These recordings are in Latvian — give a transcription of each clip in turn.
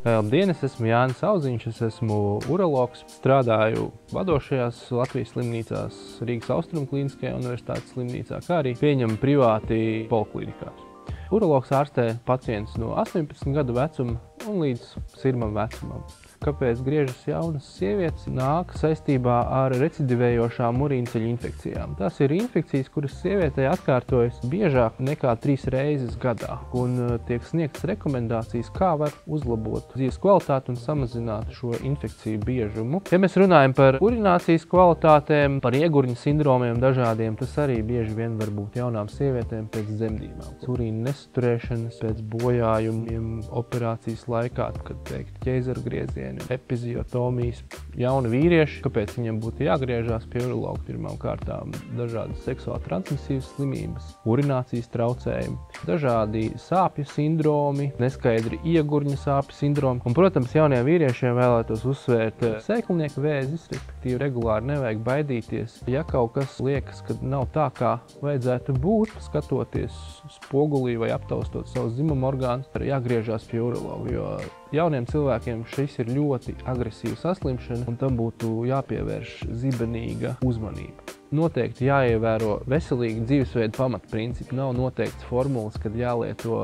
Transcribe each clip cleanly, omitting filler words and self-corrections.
Labdien, es esmu Jānis Auziņš, es esmu urologs, strādāju vadošajās Latvijas slimnīcās, Rīgas Austrumu klīniskajā universitātes slimnīcā, kā arī pieņemu privāti poliklinikās. Urologs ārstē pacients no 18 gadu vecuma un līdz sirmam vecumam. Kāpēc griežas jaunas sievietes nāk saistībā ar recidivējošām urīnceļu infekcijām? Tās ir infekcijas, kuras sievietei atkārtojas biežāk nekā 3 reizes gadā, un tiek sniegtas rekomendācijas, kā var uzlabot dzīves kvalitāti un samazināt šo infekciju biežumu. Ja mēs runājam par urinācijas kvalitātēm, par iegurņu sindromiem dažādiem, tas arī bieži vien var būt jaunām sievietēm pēc dzemdībām. Urīna nesaturēšanas, pēc bojājumiem, operācijas laikā, kad teikt ķeizaru griezieni, epiziotomijas. Jauni vīrieši, kāpēc viņiem būtu jāgriežās pie urologa? Pirmām kārtām dažādas seksuāli transmisīvas slimības, urinācijas traucējumi, dažādi sāpju sindromi, neskaidri iegurņa sāpju sindromi. Un, protams, jauniem vīriešiem vēlētos uzsvērt sēklnieku vēzis, respektīvi regulāri nevajag baidīties. Ja kaut kas liekas, ka nav tā, kā vajadzētu būt, skatoties spogulī vai aptaustot savus dzimuma orgānus, jāgriežās pie urologa, jo jauniem cilvēkiem šis ir ļoti agresīva saslimšana, un tam būtu jāpievērš zibenīga uzmanība. Noteikti jāievēro veselīgi dzīvesveida pamatprincipi. Nav noteikts formulas, kad jālieto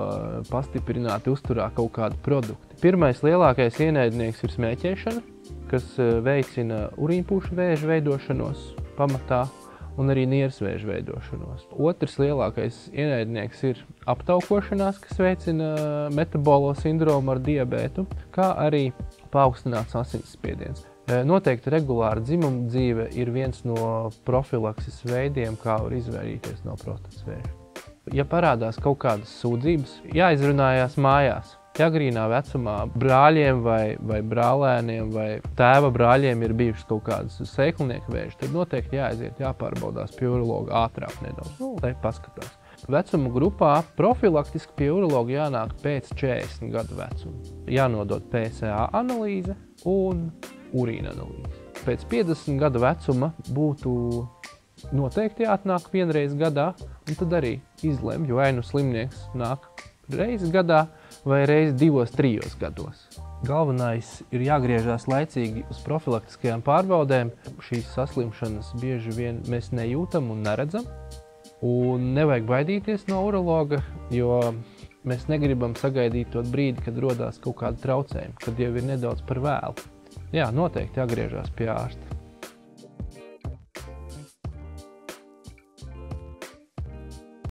pastiprināti uzturā kaut kādu produktu. Pirmais lielākais ienaidnieks ir smēķēšana, kas veicina urīnpūšu vēža veidošanos pamatā un arī nieres vēža veidošanos. Otrs lielākais ienaidnieks ir aptaukošanās, kas veicina metabolo sindromu ar diabētu, kā arī paaugstināts asinsspiediens. Noteikti regulāra dzimuma dzīve ir viens no profilakses veidiem, kā var izvairīties no prostatas vēža. Ja parādās kaut kādas sūdzības, jāizrunājās mājās. Ja agrīnā vecumā brāļiem vai brālēniem vai tēva brāļiem ir bijušas kaut kādas sēklnieku vēži, tad noteikti jāaiziet, jāpārbaudās pie urologa ātrāk nedaudz, lai paskatās. Vecuma grupā profilaktiski pie urologa jānāk pēc 40 gadu vecuma. Jānodod PSA analīze un urīna analīze. Pēc 50 gadu vecuma būtu noteikti jāatnāk vienreiz gadā, un tad arī izlemj, vai nu slimnieks nāk reizi gadā vai reizi 2-3 gados. Galvenais ir jāgriežās laicīgi uz profilaktiskajām pārbaudēm. Šīs saslimšanas bieži vien mēs nejūtam un neredzam. Un nevajag baidīties no urologa, jo mēs negribam sagaidīt to brīdi, kad rodās kaut kāda traucējuma, kad jau ir nedaudz par vēlu. Jā, noteikti jāgriežās pie ārsta.